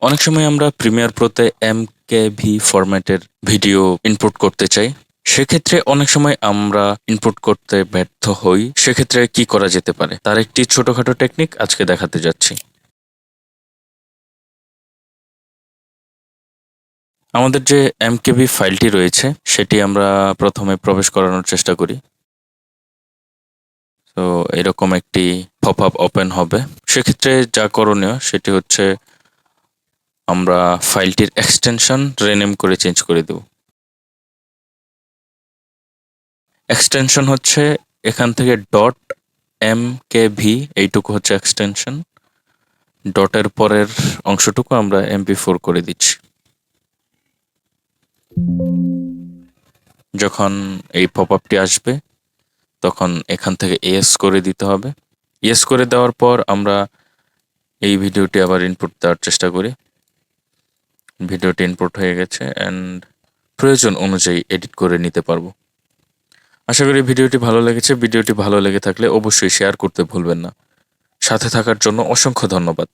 অনেক সময় আমরা প্রিমিয়ার প্রোতে MKV ফরম্যাটের ভিডিও ইনপুট করতে চাই। সেক্ষেত্রে অনেক সময় আমরা ইনপুট করতে ব্যর্থ হই। সেক্ষেত্রে কি করা যেতে পারে তার একটি ছোটখাটো টেকনিক আজকে দেখাতে যাচ্ছি। আমাদের যে MKV ফাইলটি রয়েছে সেটি আমরা প্রথমে প্রবেশ করানোর চেষ্টা করি। তো এরকম একটি পপ আপ ওপেন হবে। সেক্ষেত্রে যা করণীয় সেটি হচ্ছে আমরা ফাইলটির এক্সটেনশন রেনেম করে চেঞ্জ করে দেব। এক্সটেনশন হচ্ছে এখান থেকে .mkv এইটুকু হচ্ছে এক্সটেনশন। ডটের পরের অংশটুকু আমরা MP4 করে দিচ্ছি। যখন এই পপ আপটি আসবে তখন এখান থেকে ইয়েস করে দিতে হবে। ইয়েস করে দেওয়ার পর আমরা এই ভিডিওটি আবার ইনপুট দেওয়ার চেষ্টা করি। ভিডিওটি ইনপুট হয়ে গেছে অ্যান্ড প্রয়োজন অনুযায়ী এডিট করে নিতে পারবো। আশা করি ভিডিওটি ভালো লেগেছে। ভিডিওটি ভালো লেগে থাকলে অবশ্যই শেয়ার করতে ভুলবেন না। সাথে থাকার জন্য অসংখ্য ধন্যবাদ।